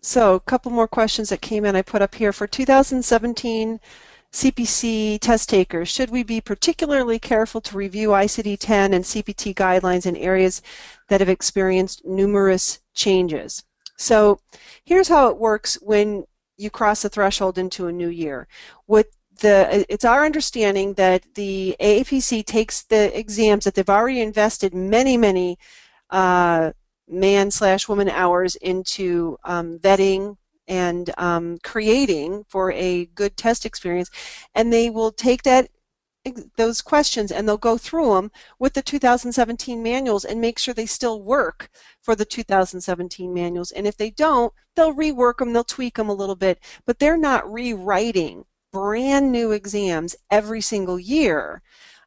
So a couple more questions that came in I put up here. For 2017 CPC test takers, should we be particularly careful to review ICD-10 and CPT guidelines in areas that have experienced numerous changes? So here's how it works when you cross the threshold into a new year. It's our understanding that the AAPC takes the exams that they've already invested many man/woman hours into vetting and creating for a good test experience, and they will take those questions and they'll go through them with the 2017 manuals and make sure they still work for the 2017 manuals. And if they don't, they'll rework them, they'll tweak them a little bit, but they're not rewriting brand new exams every single year.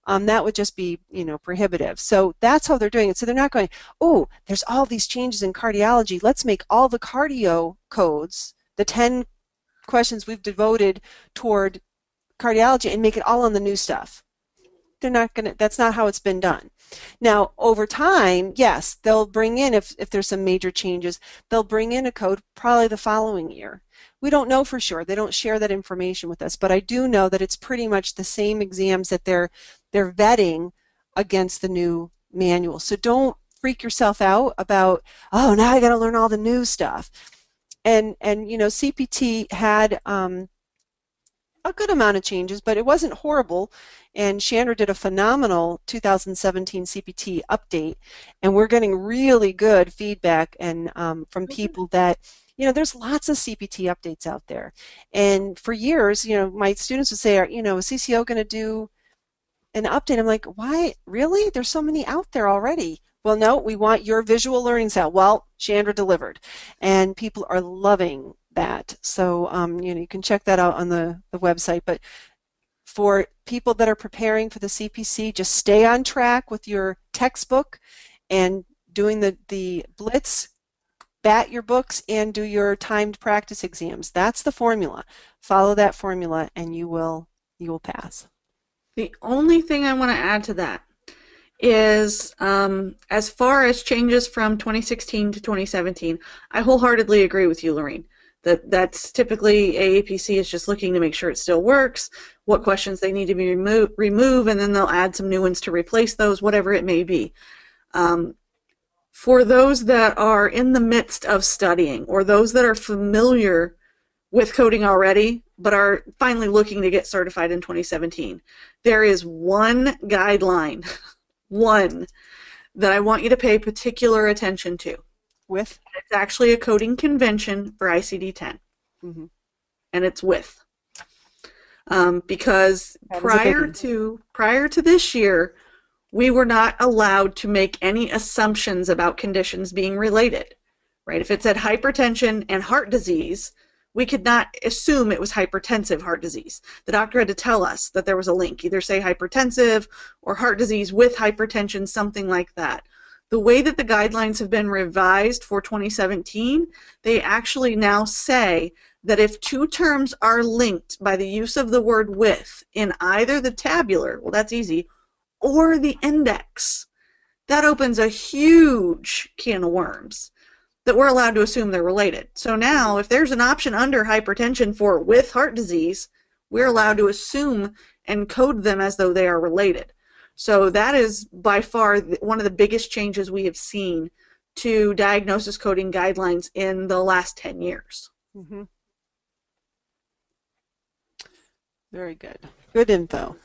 That would just be, prohibitive. So that's how they're doing it. So they're not going, oh, there's all these changes in cardiology. Let's make all the cardio codes, the 10 questions we've devoted toward cardiology, and make it all on the new stuff. They're not going to, that's not how it's been done. Now, over time, yes, they'll bring in, if there's some major changes, they'll bring in a code probably the following year. We don't know for sure. They don't share that information with us, but I do know that it's pretty much the same exams that they're vetting against the new manual. So don't freak yourself out about, oh, now I got to learn all the new stuff. And CPT had a good amount of changes, but it wasn't horrible. And Chandra did a phenomenal 2017 CPT update, and we're getting really good feedback and from people that, there's lots of CPT updates out there. And for years, my students would say, is CCO going to do an update? I'm like, why? Really? There's so many out there already. Well, no, we want your visual learning style. Well, Chandra delivered, and people are loving that. So, you can check that out on the website. But for people that are preparing for the CPC, just stay on track with your textbook and doing the blitz, bat your books, and do your timed practice exams. That's the formula. Follow that formula, and you will pass. The only thing I want to add to that is, as far as changes from 2016 to 2017, I wholeheartedly agree with you, Lorraine. That's typically AAPC is just looking to make sure it still works, what questions they need to be remove, and then they'll add some new ones to replace those, whatever it may be. For those that are in the midst of studying, or those that are familiar with coding already but are finally looking to get certified in 2017, there is one guideline, one, that I want you to pay particular attention to. With? It's actually a coding convention for ICD-10. Mm-hmm. And it's with. Because prior to this year, we were not allowed to make any assumptions about conditions being related. Right? If it said hypertension and heart disease, we could not assume it was hypertensive heart disease. The doctor had to tell us that there was a link, either say hypertensive or heart disease with hypertension, something like that. The way that the guidelines have been revised for 2017, they actually now say that if two terms are linked by the use of the word with in either the tabular, well, that's easy, or the index, that opens a huge can of worms that we're allowed to assume they're related. So now, if there's an option under hypertension for with heart disease, we're allowed to assume and code them as though they are related. So that is by far one of the biggest changes we have seen to diagnosis coding guidelines in the last 10 years. Mm-hmm. Very good. Good info.